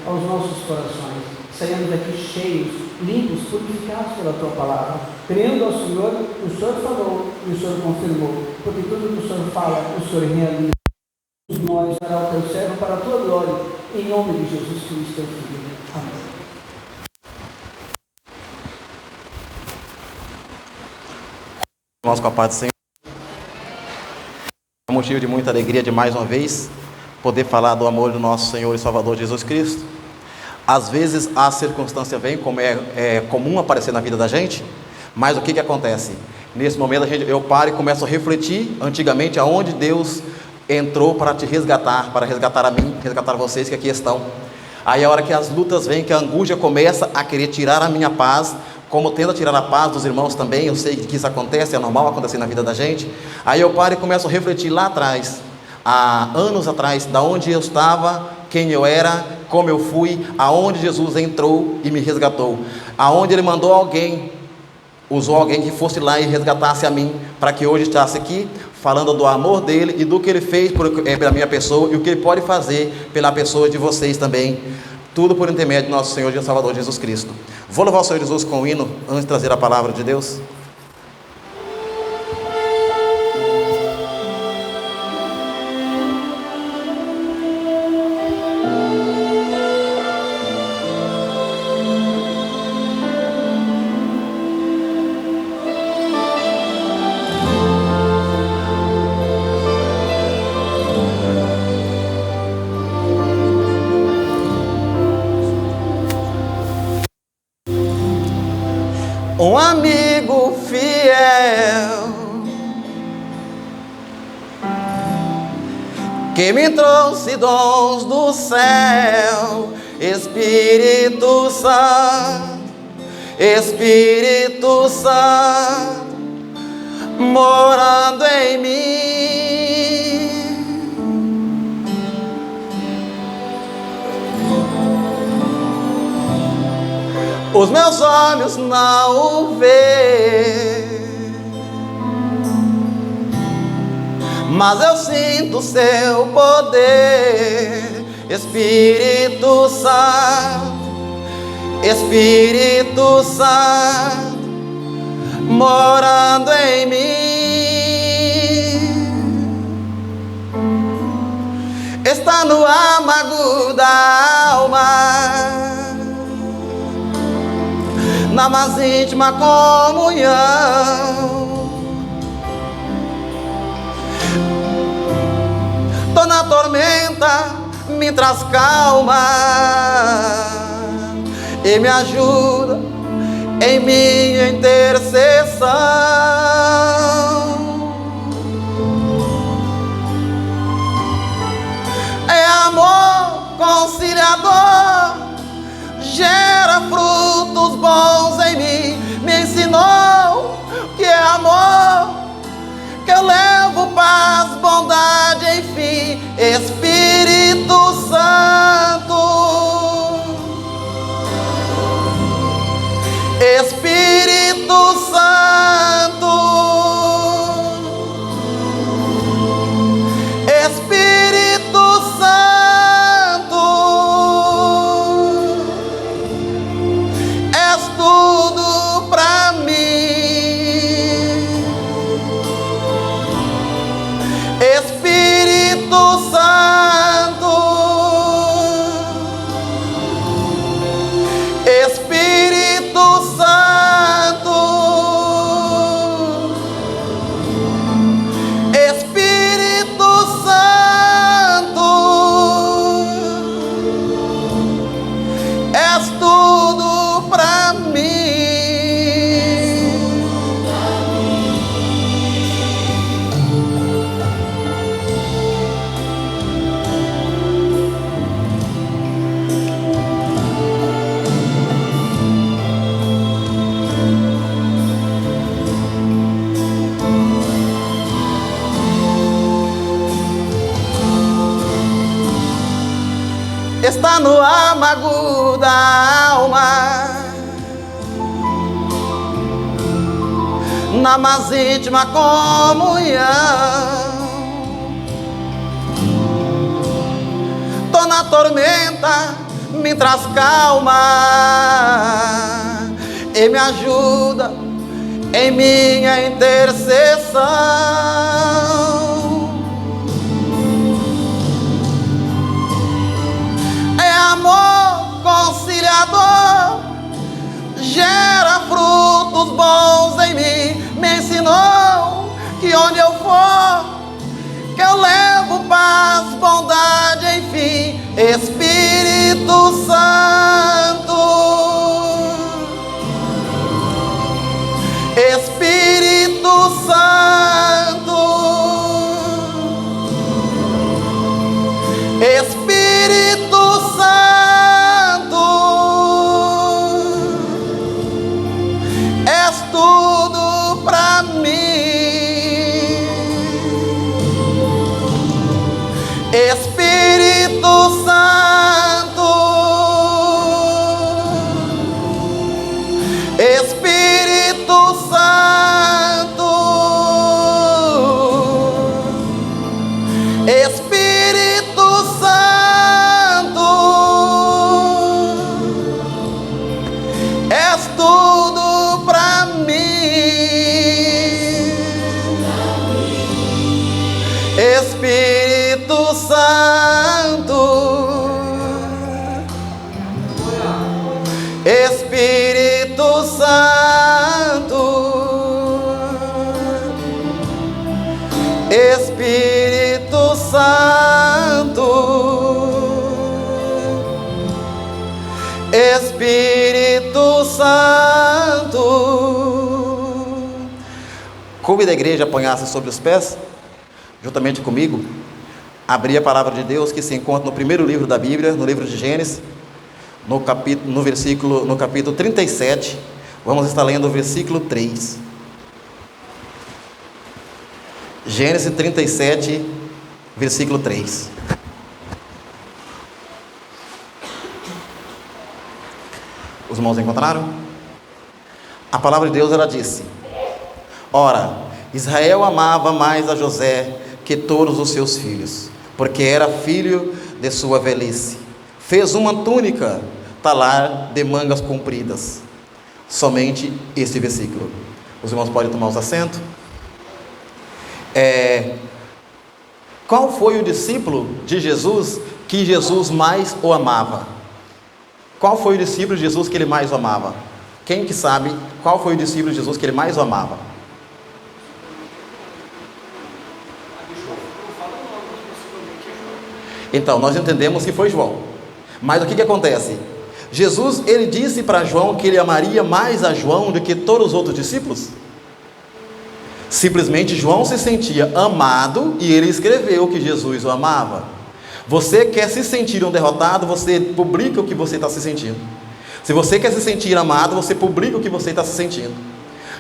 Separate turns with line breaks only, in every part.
aos nossos corações. Saímos daqui cheios, limpos, purificados pela Tua palavra. Crendo ao Senhor, o Senhor falou e o Senhor confirmou, porque tudo que o Senhor fala, o Senhor realiza. Nós dará o Teu servo para a Tua glória, em nome de Jesus Cristo, Teu Filho. Amém.
Irmãos, com a paz do Senhor. É motivo de muita alegria de mais uma vez poder falar do amor do nosso Senhor e Salvador Jesus Cristo. Às vezes a circunstância vem, como é comum aparecer na vida da gente, mas o que acontece? Nesse momento eu paro e começo a refletir antigamente aonde Deus entrou para te resgatar, para resgatar a mim, resgatar vocês que aqui estão. Aí a hora que as lutas vêm, que a angústia começa a querer tirar a minha paz, como tenta tirar a paz dos irmãos também, eu sei que isso acontece, é normal acontecer na vida da gente. Aí eu paro e começo a refletir lá atrás, há anos atrás, da onde eu estava, quem eu era, como eu fui, aonde Jesus entrou e me resgatou, aonde Ele mandou alguém, usou alguém que fosse lá e resgatasse a mim, para que hoje estivesse aqui, falando do amor dele e do que Ele fez pela minha pessoa e o que Ele pode fazer pela pessoa de vocês também. Tudo por intermédio do nosso Senhor e Salvador Jesus Cristo. Vou louvar o Senhor Jesus com o hino, antes de trazer a palavra de Deus. Um amigo fiel que me trouxe dons do céu, Espírito Santo, Espírito Santo, morando em mim. Os meus olhos não o veem, mas eu sinto seu poder. Espírito Santo, Espírito Santo, morando em mim. Está no amargo da alma, na mais íntima comunhão. Tô na tormenta, me traz calma e me ajuda em minha intercessão. É amor conciliador, gera frutos bons em mim. Me ensinou que é amor, que eu levo paz, bondade, enfim. Espírito Santo, Espírito Santo, Espírito Santo, és tudo pra mim. Espírito Santo, Espírito Santo, Espírito Santo, és tudo pra mim. Está no amargo da alma, na mais íntima comunhão. Tô na tormenta, me traz calma e me ajuda em minha intercessão. É amor conciliador, gera frutos bons em mim. Me ensinou que onde eu for, que eu levo paz, bondade, enfim. Espírito Santo, Espírito Santo, Espírito Santo, és tudo pra mim. Espírito Santo, Espírito Santo, Espírito Santo, és tudo pra mim. Espírito Santo, Espírito Santo, Espírito Santo, Espírito Santo. Clube da igreja apanhasse sobre os pés, juntamente comigo, abrir a palavra de Deus que se encontra no primeiro livro da Bíblia, no livro de Gênesis, no capítulo 37, vamos estar lendo o versículo 3. Gênesis 37, versículo 3. Os irmãos encontraram? A palavra de Deus, ela disse: ora, Israel amava mais a José que todos os seus filhos, porque era filho de sua velhice. Fez uma túnica talar de mangas compridas. Somente este versículo. Os irmãos podem tomar os assentos. Qual foi o discípulo de Jesus que Jesus mais o amava? Qual foi o discípulo de Jesus que ele mais o amava? Quem que sabe qual foi o discípulo de Jesus que ele mais o amava? Então, nós entendemos que foi João. Mas o que acontece? Jesus, ele disse para João que ele amaria mais a João do que todos os outros discípulos? Simplesmente João se sentia amado e ele escreveu que Jesus o amava. Você quer se sentir um derrotado, você publica o que você está se sentindo. Se você quer se sentir amado, você publica o que você está se sentindo.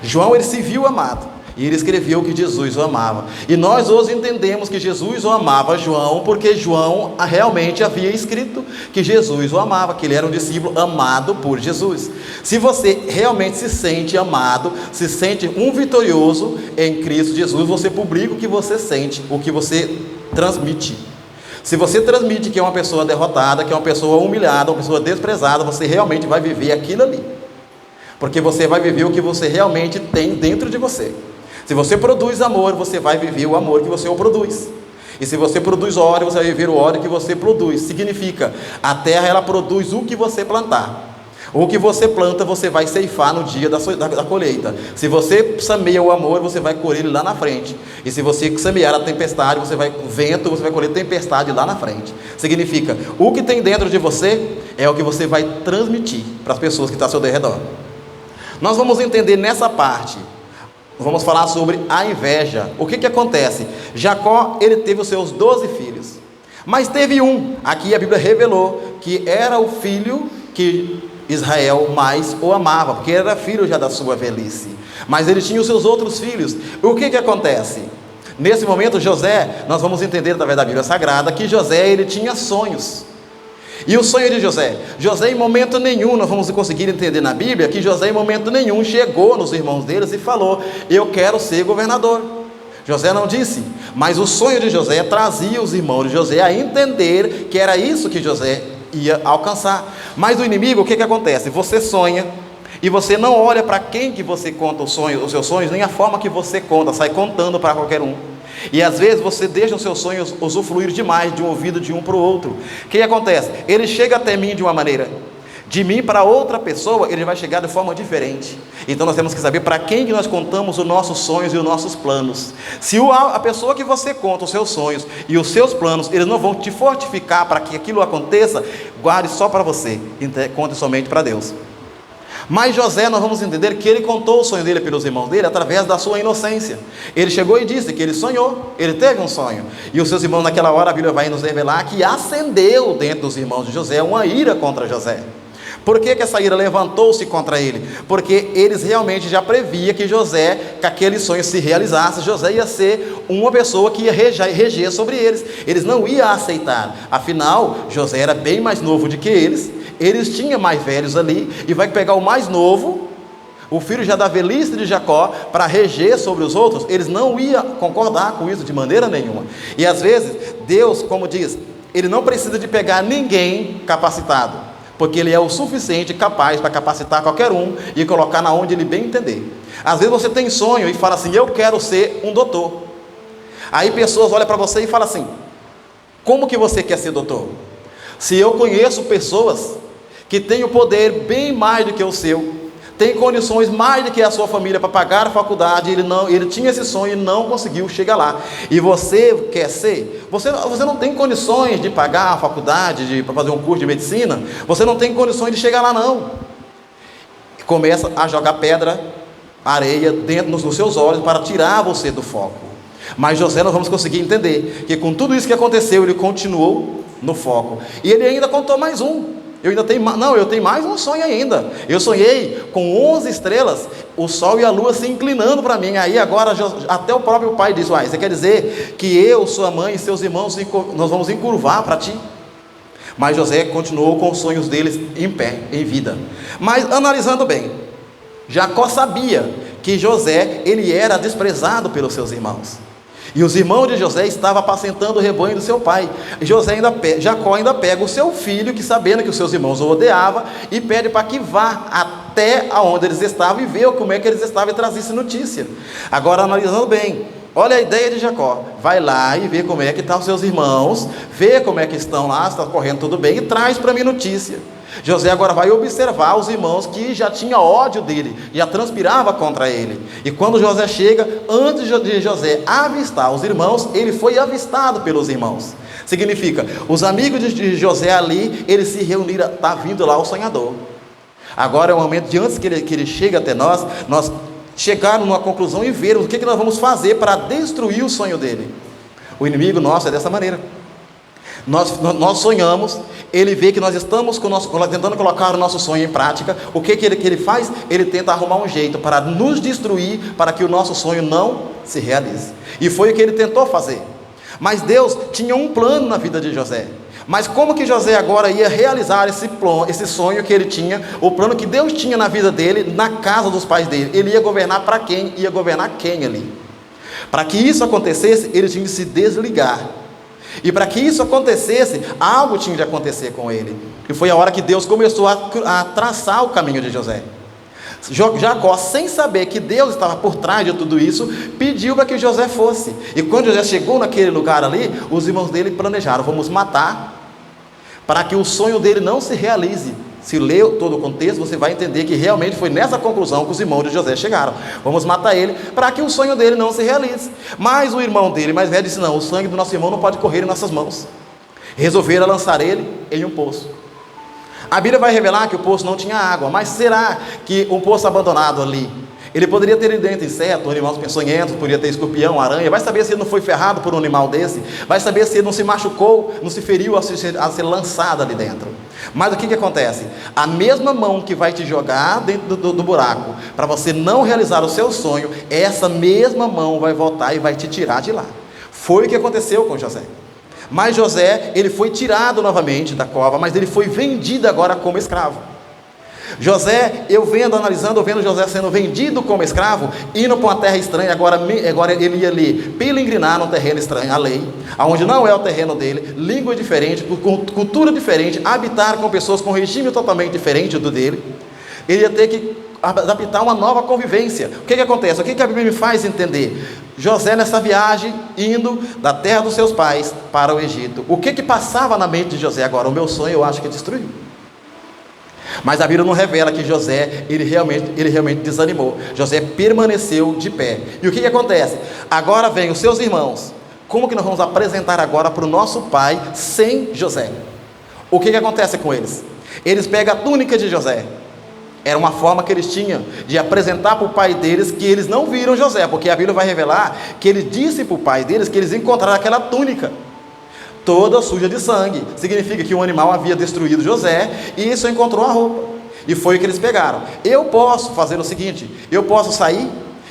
João, ele se viu amado e ele escreveu que Jesus o amava. E nós hoje entendemos que Jesus o amava João, porque João realmente havia escrito que Jesus o amava, que ele era um discípulo amado por Jesus. Se você realmente se sente amado, se sente um vitorioso em Cristo Jesus, você publica o que você sente, o que você transmite. Se você transmite que é uma pessoa derrotada, que é uma pessoa humilhada, uma pessoa desprezada, você realmente vai viver aquilo ali, porque você vai viver o que você realmente tem dentro de você. Se você produz amor, você vai viver o amor que você o produz. E se você produz óleo, você vai viver o óleo que você produz. Significa, a terra, ela produz o que você plantar. O que você planta, você vai ceifar no dia da colheita. Se você semeia o amor, você vai colher ele lá na frente. E se você semear a tempestade, você vai colher tempestade lá na frente. Significa, o que tem dentro de você é o que você vai transmitir para as pessoas que estão ao seu redor. Nós vamos entender nessa parte. Vamos falar sobre a inveja. O que acontece? Jacó, ele teve os seus 12 filhos, mas teve um, aqui a Bíblia revelou, que era o filho que Israel mais o amava, porque era filho já da sua velhice, mas ele tinha os seus outros filhos. O que acontece? Nesse momento, José, nós vamos entender através da Bíblia Sagrada, que José, ele tinha sonhos. E o sonho de José? José, em momento nenhum, nós vamos conseguir entender na Bíblia, que José, em momento nenhum, chegou nos irmãos deles e falou: eu quero ser governador. José não disse, mas o sonho de José trazia os irmãos de José a entender que era isso que José ia alcançar. Mas o inimigo, o que acontece? Você sonha e você não olha para quem que você conta os seus sonhos, nem a forma que você conta, sai contando para qualquer um. E às vezes você deixa os seus sonhos usufruir demais de um ouvido de um para o outro. O que acontece? Ele chega até mim de uma maneira, de mim para outra pessoa ele vai chegar de forma diferente. Então nós temos que saber para quem que nós contamos os nossos sonhos e os nossos planos. Se a pessoa que você conta os seus sonhos e os seus planos, eles não vão te fortificar para que aquilo aconteça, guarde só para você, conte somente para Deus. Mas José, nós vamos entender que ele contou o sonho dele pelos irmãos dele através da sua inocência. Ele chegou e disse que ele sonhou, ele teve um sonho. E os seus irmãos naquela hora, a Bíblia vai nos revelar que acendeu dentro dos irmãos de José uma ira contra José. Por que essa ira levantou-se contra ele? Porque eles realmente já previam que José, que aquele sonho se realizasse, José ia ser uma pessoa que ia reger sobre eles. Eles não iam aceitar. Afinal, José era bem mais novo do que eles tinham mais velhos ali, e vai pegar o mais novo, o filho já da velhice de Jacó, para reger sobre os outros. Eles não iam concordar com isso de maneira nenhuma. E às vezes, Deus, como diz, Ele não precisa de pegar ninguém capacitado, porque Ele é o suficiente capaz para capacitar qualquer um e colocar na onde Ele bem entender. Às vezes você tem sonho e fala assim: eu quero ser um doutor. Aí pessoas olham para você e falam assim: como que você quer ser doutor? Se eu conheço pessoas que têm o poder bem mais do que o seu, tem condições mais do que a sua família para pagar a faculdade, ele tinha esse sonho e não conseguiu chegar lá. E você quer ser? Você não tem condições de pagar a faculdade, para fazer um curso de medicina, você não tem condições de chegar lá não. Começa a jogar pedra, areia dentro nos seus olhos para tirar você do foco. Mas José, nós vamos conseguir entender que com tudo isso que aconteceu, ele continuou no foco. E ele ainda contou mais um. Eu tenho mais um sonho ainda. Eu sonhei com 11 estrelas, o sol e a lua se inclinando para mim. Aí agora até o próprio pai disse: você quer dizer que eu, sua mãe e seus irmãos, nós vamos encurvar para ti? Mas José continuou com os sonhos deles em pé, em vida. Mas analisando bem, Jacó sabia que José, ele era desprezado pelos seus irmãos. E os irmãos de José estavam apacentando o rebanho do seu pai. Jacó ainda pega o seu filho, que sabendo que os seus irmãos o odiavam, e pede para que vá até onde eles estavam e ver como é que eles estavam e trazesse notícia. Agora, analisando bem, olha a ideia de Jacó: vai lá e vê como é que estão os seus irmãos, vê como é que estão lá, se está correndo tudo bem, e traz para mim notícia. José agora vai observar os irmãos que já tinham ódio dele, já transpirava contra ele. E quando José chega, antes de José avistar os irmãos, ele foi avistado pelos irmãos. Significa, os amigos de José ali, eles se reuniram, está vindo lá o sonhador. Agora é o momento de, antes que ele chegue até nós chegarmos numa conclusão e ver o que nós vamos fazer para destruir o sonho dele. O inimigo nosso é dessa maneira. Nós sonhamos, ele vê que nós estamos tentando colocar o nosso sonho em prática. O que ele faz? Ele tenta arrumar um jeito para nos destruir, para que o nosso sonho não se realize. E foi o que ele tentou fazer. Mas Deus tinha um plano na vida de José. Mas como que José agora ia realizar esse sonho que ele tinha, o plano que Deus tinha na vida dele, na casa dos pais dele? Ele ia governar para quem? Ia governar quem ali? Para que isso acontecesse, ele tinha de se desligar. E para que isso acontecesse, algo tinha de acontecer com ele. E foi a hora que Deus começou a traçar o caminho de José. Jacó, sem saber que Deus estava por trás de tudo isso, pediu para que José fosse. E quando José chegou naquele lugar ali, os irmãos dele planejaram: vamos matar, para que o sonho dele não se realize. Se ler todo o contexto, você vai entender que realmente foi nessa conclusão que os irmãos de José chegaram. Vamos matar ele, para que o sonho dele não se realize. Mas o irmão dele mais velho disse: não, o sangue do nosso irmão não pode correr em nossas mãos. Resolveram lançar ele em um poço. A Bíblia vai revelar que o poço não tinha água. Mas será que um poço abandonado ali, ele poderia ter dentro inseto, animais peçonhentos, poderia ter escorpião, aranha? Vai saber se ele não foi ferrado por um animal desse? Vai saber se ele não se machucou, não se feriu a ser lançado ali dentro? Mas o que acontece? A mesma mão que vai te jogar dentro do buraco, para você não realizar o seu sonho, essa mesma mão vai voltar e vai te tirar de lá. Foi o que aconteceu com José. Mas José, ele foi tirado novamente da cova, mas ele foi vendido agora como escravo. José, eu vendo José sendo vendido como escravo, indo para uma terra estranha, agora ele ia ali peregrinar num terreno estranho, a lei, aonde não é o terreno dele, língua diferente, cultura diferente, habitar com pessoas com regime totalmente diferente do dele, ele ia ter que adaptar uma nova convivência. O que acontece? O que a Bíblia me faz entender? José nessa viagem, indo da terra dos seus pais para o Egito, o que passava na mente de José agora? O meu sonho eu acho que destruiu. Mas a Bíblia não revela que José, ele realmente desanimou. José permaneceu de pé. E o que acontece? Agora vem os seus irmãos. Como que nós vamos apresentar agora para o nosso pai sem José? O que acontece com eles? Eles pegam a túnica de José. Era uma forma que eles tinham de apresentar para o pai deles que eles não viram José, porque a Bíblia vai revelar que ele disse para o pai deles que eles encontraram aquela túnica toda suja de sangue. Significa que um animal havia destruído José e isso encontrou a roupa. E foi o que eles pegaram. Eu posso fazer o seguinte: eu posso sair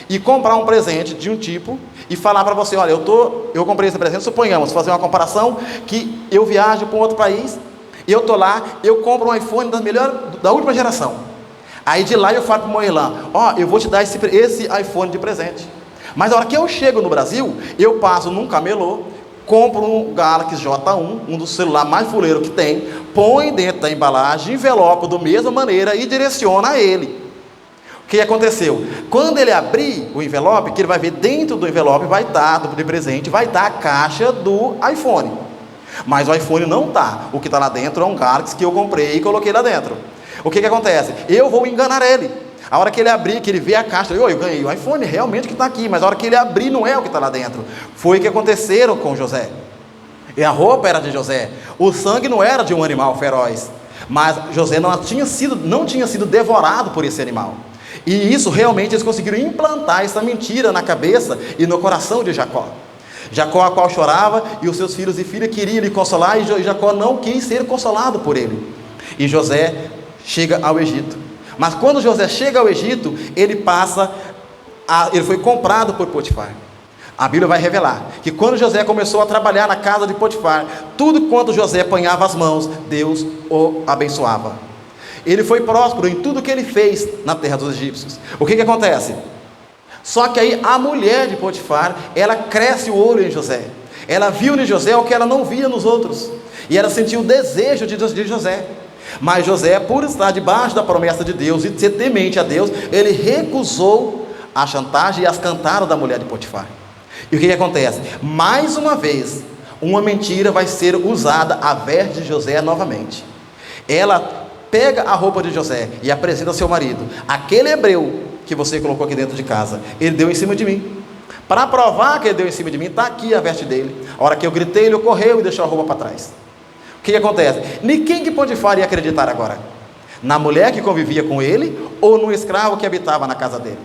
e comprar um presente de um tipo e falar para você: olha, eu comprei esse presente, suponhamos, fazer uma comparação, que eu viajo para um outro país, e eu estou lá, eu compro um iPhone da última geração. Aí de lá eu falo para o meu irmão: eu vou te dar esse iPhone de presente. Mas na hora que eu chego no Brasil, eu passo num camelô, compro um Galaxy J1, um dos celulares mais fuleiro que tem, põe dentro da embalagem, envelope da mesma maneira e direciona a ele. O que aconteceu? Quando ele abrir o envelope, que ele vai ver dentro do envelope, vai estar, de presente, vai estar a caixa do iPhone. Mas o iPhone não está. O que está lá dentro é um Galaxy que eu comprei e coloquei lá dentro. O que acontece? Eu vou enganar ele. A hora que ele abrir, que ele vê a caixa, eu ganhei o iPhone realmente que está aqui, mas a hora que ele abrir não é o que está lá dentro. Foi o que aconteceram com José. E a roupa era de José. O sangue não era de um animal feroz, mas José não tinha sido devorado por esse animal. E isso realmente eles conseguiram implantar essa mentira na cabeça e no coração de Jacó. Jacó, a qual chorava, e os seus filhos e filhas queriam lhe consolar, e Jacó não quis ser consolado por ele. E José chega ao Egito. Mas quando José chega ao Egito, ele foi comprado por Potifar. A Bíblia vai revelar que quando José começou a trabalhar na casa de Potifar, tudo quanto José apanhava as mãos, Deus o abençoava. Ele foi próspero em tudo que ele fez na terra dos egípcios. O que acontece? Só que aí a mulher de Potifar, ela cresce o olho em José. Ela viu em José o que ela não via nos outros. E ela sentiu o desejo de José. Mas José, por estar debaixo da promessa de Deus e ser temente a Deus, ele recusou a chantagem e as cantadas da mulher de Potifar. E o que acontece? Mais uma vez, uma mentira vai ser usada à vez de José novamente. Ela pega a roupa de José e apresenta ao seu marido: aquele hebreu que você colocou aqui dentro de casa, ele deu em cima de mim. Para provar que ele deu em cima de mim, está aqui a veste dele. A hora que eu gritei, ele correu e deixou a roupa para trás. O que acontece? Ninguém que Potifar ia acreditar agora? Na mulher que convivia com ele ou no escravo que habitava na casa dele?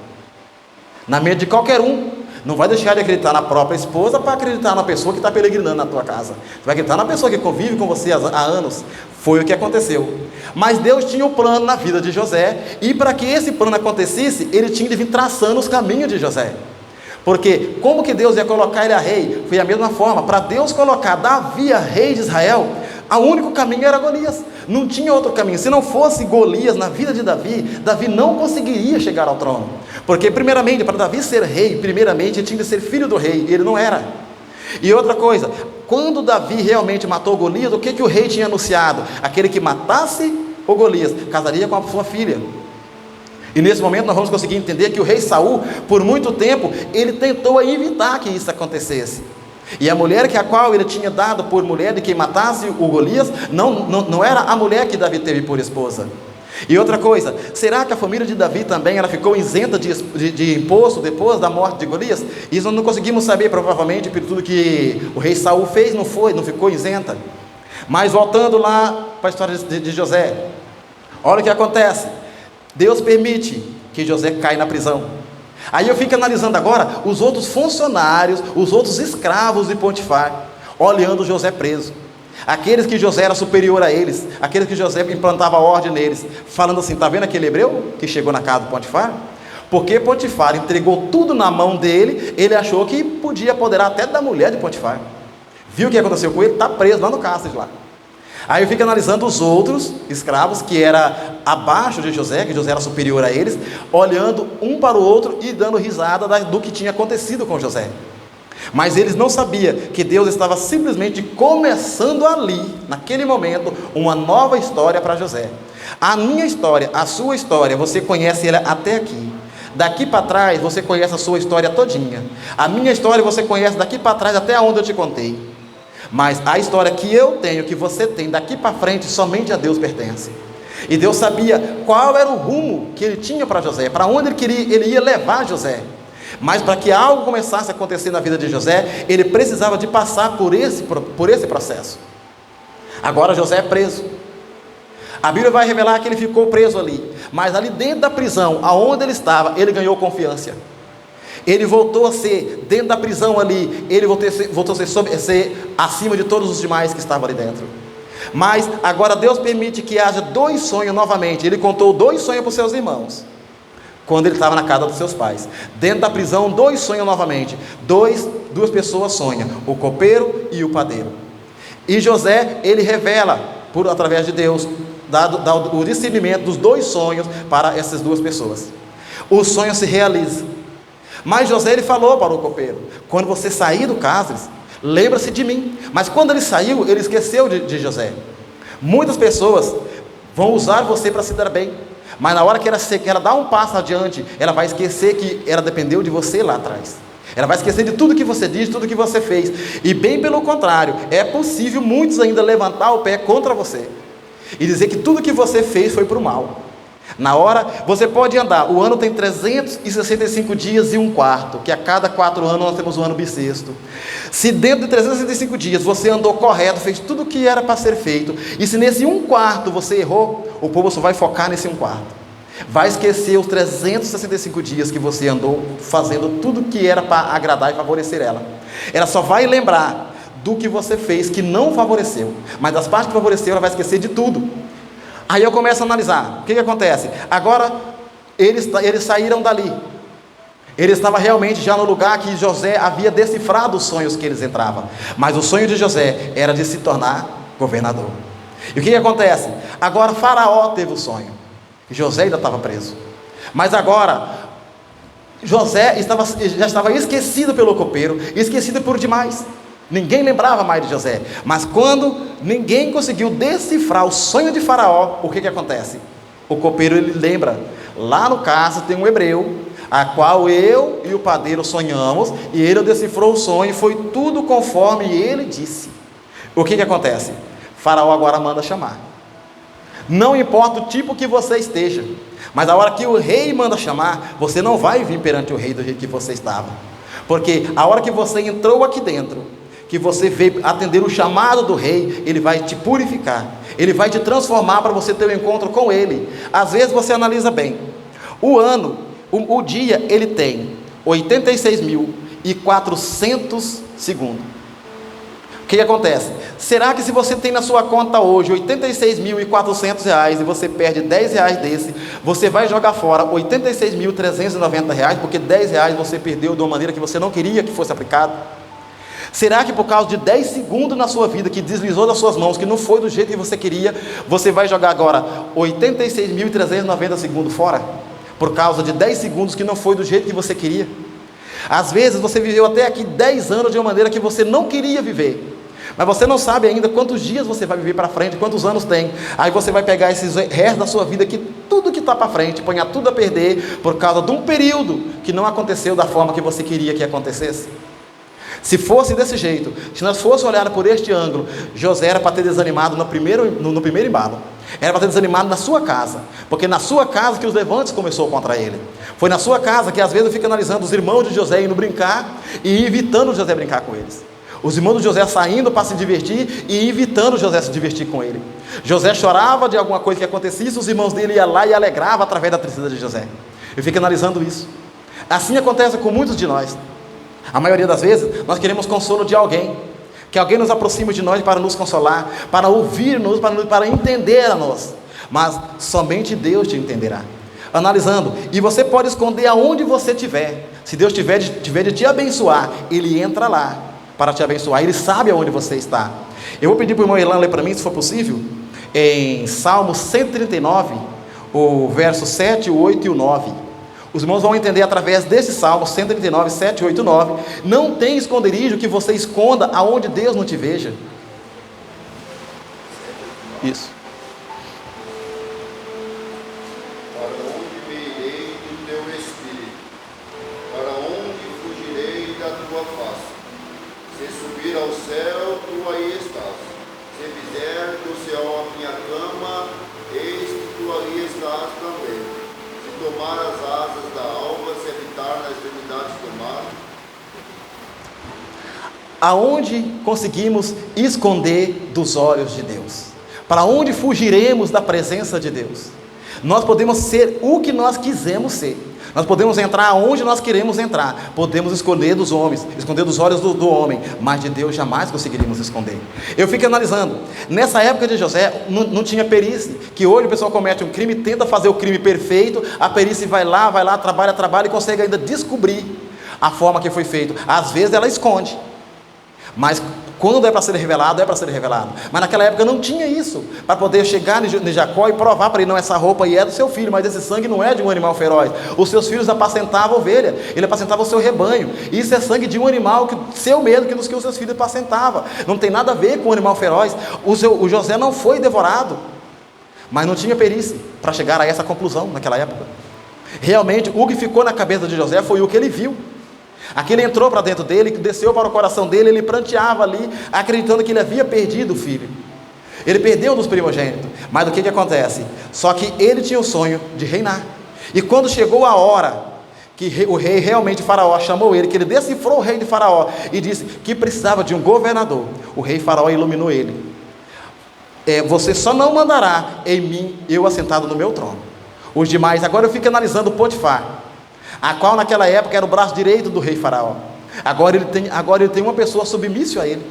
Na mente de qualquer um. Não vai deixar de acreditar na própria esposa para acreditar na pessoa que está peregrinando na tua casa. Você vai acreditar na pessoa que convive com você há anos. Foi o que aconteceu. Mas Deus tinha um plano na vida de José, e para que esse plano acontecesse, ele tinha de vir traçando os caminhos de José. Porque como que Deus ia colocar ele a rei? Foi a mesma forma. Para Deus colocar Davi a rei de Israel, o único caminho era Golias. Não tinha outro caminho. Se não fosse Golias na vida de Davi, Davi não conseguiria chegar ao trono. Porque primeiramente, para Davi ser rei, primeiramente ele tinha de ser filho do rei. Ele não era. E outra coisa, quando Davi realmente matou Golias, o que o rei tinha anunciado? Aquele que matasse o Golias casaria com a sua filha. E nesse momento nós vamos conseguir entender que o rei Saul, por muito tempo, ele tentou evitar que isso acontecesse. E a mulher a qual ele tinha dado por mulher de quem matasse o Golias, não era a mulher que Davi teve por esposa. E outra coisa, será que a família de Davi também ela ficou isenta de imposto depois da morte de Golias? Isso nós não conseguimos saber, provavelmente, por tudo que o rei Saul fez, não ficou isenta. Mas voltando lá para a história de José, olha o que acontece. Deus permite que José caia na prisão. Aí eu fico analisando agora os outros funcionários, os outros escravos de Potifar, olhando José preso. Aqueles que José era superior a eles, aqueles que José implantava ordem neles, falando assim: está vendo aquele hebreu que chegou na casa de Potifar? Porque Potifar entregou tudo na mão dele, ele achou que podia apoderar até da mulher de Potifar. Viu o que aconteceu com ele? Está preso lá no cárcere lá. Aí eu fico analisando os outros escravos, que era abaixo de José, que José era superior a eles, olhando um para o outro e dando risada do que tinha acontecido com José. Mas eles não sabiam que Deus estava simplesmente começando ali, naquele momento, uma nova história para José. A minha história, a sua história, você conhece ela até aqui. Daqui para trás você conhece a sua história todinha. A minha história você conhece daqui para trás até onde eu te contei. Mas a história que eu tenho, que você tem daqui para frente, somente a Deus pertence. E Deus sabia qual era o rumo que ele tinha para José, para onde ele ia levar José. Mas para que algo começasse a acontecer na vida de José, ele precisava de passar por esse processo. Agora José é preso. A Bíblia vai revelar que ele ficou preso ali, mas ali dentro da prisão, aonde ele estava, ele ganhou confiança. Ele voltou a ser, dentro da prisão ali, ele voltou a ser acima de todos os demais que estavam ali dentro. Mas agora Deus permite que haja 2 sonhos novamente. Ele contou 2 sonhos para os seus irmãos, quando ele estava na casa dos seus pais. Dentro da prisão, 2 sonhos novamente. Duas pessoas sonham, o copeiro e o padeiro. E José, ele revela, através de Deus, dado o discernimento dos 2 sonhos para essas 2 pessoas. O sonho se realiza. Mas José, ele falou para o copeiro: quando você sair do cárcere, lembra-se de mim. Mas quando ele saiu, ele esqueceu de José. Muitas pessoas vão usar você para se dar bem, mas na hora que ela dá um passo adiante, ela vai esquecer que ela dependeu de você lá atrás. Ela vai esquecer de tudo que você disse, tudo que você fez. E bem pelo contrário, é possível muitos ainda levantar o pé contra você e dizer que tudo que você fez foi para o mal. Na hora, você pode andar, o ano tem 365 dias e 1/4, que a cada 4 anos nós temos um ano bissexto. Se dentro de 365 dias você andou correto, fez tudo o que era para ser feito, e se nesse 1/4 você errou, o povo só vai focar nesse 1/4. Vai esquecer os 365 dias que você andou fazendo tudo que era para agradar e favorecer ela. Ela só vai lembrar do que você fez que não favoreceu, mas das partes que favoreceu ela vai esquecer de tudo. Aí eu começo a analisar, o que acontece? Agora, eles saíram dali. Ele estava realmente já no lugar que José havia decifrado os sonhos que eles entravam. Mas o sonho de José era de se tornar governador. E o que acontece? Agora Faraó teve o sonho. José ainda estava preso. Mas agora, José já estava esquecido pelo copeiro, esquecido por demais. Ninguém lembrava mais de José. Mas quando ninguém conseguiu decifrar o sonho de Faraó, o que acontece? O copeiro, ele lembra, lá no caso tem um hebreu, a qual eu e o padeiro sonhamos, e ele decifrou o sonho, e foi tudo conforme ele disse. O que acontece? Faraó agora manda chamar. Não importa o tipo que você esteja, mas a hora que o rei manda chamar, você não vai vir perante o rei do jeito que você estava. Porque a hora que você entrou aqui dentro, que você veio atender o chamado do rei, ele vai te purificar, ele vai te transformar para você ter um encontro com ele. Às vezes você analisa bem, o dia ele tem 86.400 segundos. O que acontece? Será que se você tem na sua conta hoje 86.400 reais e você perde 10 reais desse, você vai jogar fora 86.390 reais, porque 10 reais você perdeu de uma maneira que você não queria que fosse aplicado? Será que por causa de 10 segundos na sua vida que deslizou das suas mãos, que não foi do jeito que você queria, você vai jogar agora 86.390 segundos fora? Por causa de 10 segundos que não foi do jeito que você queria? Às vezes você viveu até aqui 10 anos de uma maneira que você não queria viver, mas você não sabe ainda quantos dias você vai viver para frente, quantos anos tem. Aí você vai pegar esses restos da sua vida, que tudo que está para frente, ponha tudo a perder, por causa de um período que não aconteceu da forma que você queria que acontecesse. Se fosse desse jeito, se nós fôssemos olhar por este ângulo, José era para ter desanimado no primeiro embalo. Era para ter desanimado na sua casa, porque na sua casa que os levantes começou contra ele. Foi na sua casa que às vezes eu fico analisando os irmãos de José indo brincar e evitando José brincar com eles. Os irmãos de José saindo para se divertir e evitando José se divertir com ele. José chorava de alguma coisa que acontecesse, os irmãos dele iam lá e alegravam através da tristeza de José. Eu fico analisando isso. Assim acontece com muitos de nós. A maioria das vezes nós queremos consolo de alguém, que alguém nos aproxime de nós para nos consolar, para ouvir-nos, para entender a nós. Mas somente Deus te entenderá. Analisando, e você pode esconder aonde você estiver. Se Deus tiver de te abençoar, Ele entra lá para te abençoar. Ele sabe aonde você está. Eu vou pedir para o irmão Elan ler para mim, se for possível, em Salmo 139, o verso 7, o 8 e o 9. Os irmãos vão entender através desse Salmo 139, 7, 8 e 9. Não tem esconderijo que você esconda aonde Deus não te veja. Isso.
Para onde me irei do teu espírito? Para onde fugirei da tua face? Se subir ao céu, tu aí estás. Se fizer do céu a minha cama, eis que tu ali estás também. Se tomar as asas da alva, se habitar nas extremidades do mar.
Aonde conseguimos esconder dos olhos de Deus? Para onde fugiremos da presença de Deus? Nós podemos ser o que nós quisermos ser. Nós podemos entrar onde nós queremos entrar. Podemos esconder dos homens, esconder dos olhos do homem, mas de Deus jamais conseguiríamos esconder. Eu fico analisando, nessa época de José não tinha perícia, que hoje o pessoal comete um crime, tenta fazer o crime perfeito, a perícia vai lá, trabalha e consegue ainda descobrir a forma que foi feito. Às vezes ela esconde, mas quando é para ser revelado, é para ser revelado. Mas naquela época não tinha isso, para poder chegar em Jacó e provar para ele: não, essa roupa aí é do seu filho, mas esse sangue não é de um animal feroz. Os seus filhos apacentavam a ovelha, ele apacentava o seu rebanho. Isso é sangue de um animal seu mesmo, que os seus filhos apacentavam. Não tem nada a ver com o animal feroz. O José não foi devorado, mas não tinha perícia para chegar a essa conclusão naquela época. Realmente, o que ficou na cabeça de José foi o que ele viu. Aquilo entrou para dentro dele, desceu para o coração dele, ele pranteava ali, acreditando que ele havia perdido o filho. Ele perdeu um dos primogênitos. Mas o que acontece? Só que ele tinha o sonho de reinar. E quando chegou a hora que o rei realmente, Faraó, chamou ele, que ele decifrou o rei de Faraó e disse que precisava de um governador, o rei Faraó iluminou ele. Você só não mandará em mim, eu assentado no meu trono. Os demais, agora eu fico analisando Potifar, a qual naquela época era o braço direito do rei Faraó. Agora ele tem uma pessoa submissa a ele.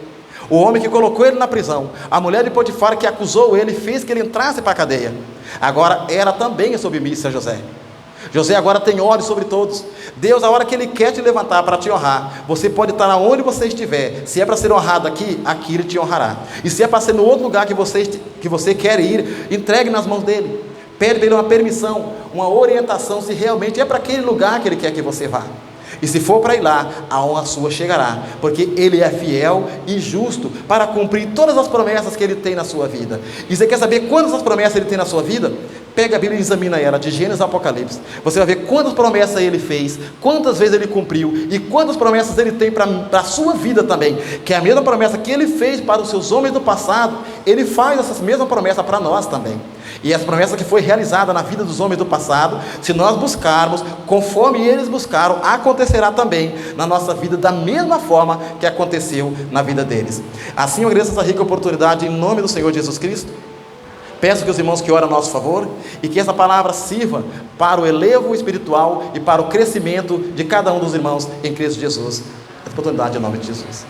O homem que colocou ele na prisão, a mulher de Potifar que acusou ele, fez que ele entrasse para a cadeia. Agora era também submissa a José. José agora tem olhos sobre todos. Deus, a hora que Ele quer te levantar para te honrar, você pode estar onde você estiver. Se é para ser honrado aqui, aqui Ele te honrará. E se é para ser no outro lugar que você quer ir, entregue nas mãos dEle. Pede dele uma permissão, uma orientação, se realmente é para aquele lugar que Ele quer que você vá. E se for para ir lá, a honra sua chegará, porque Ele é fiel e justo para cumprir todas as promessas que Ele tem na sua vida. E você quer saber quantas as promessas Ele tem na sua vida? Pega a Bíblia e examina ela, de Gênesis a Apocalipse. Você vai ver quantas promessas Ele fez, quantas vezes Ele cumpriu, e quantas promessas Ele tem para a sua vida também. Que é a mesma promessa que Ele fez para os seus homens do passado, Ele faz essa mesma promessa para nós também. E essa promessa que foi realizada na vida dos homens do passado, se nós buscarmos, conforme eles buscaram, acontecerá também na nossa vida, da mesma forma que aconteceu na vida deles. Assim eu agradeço essa rica oportunidade em nome do Senhor Jesus Cristo. Peço que os irmãos que oram a nosso favor, e que essa palavra sirva para o elevo espiritual e para o crescimento de cada um dos irmãos em Cristo Jesus. Essa oportunidade em nome de Jesus.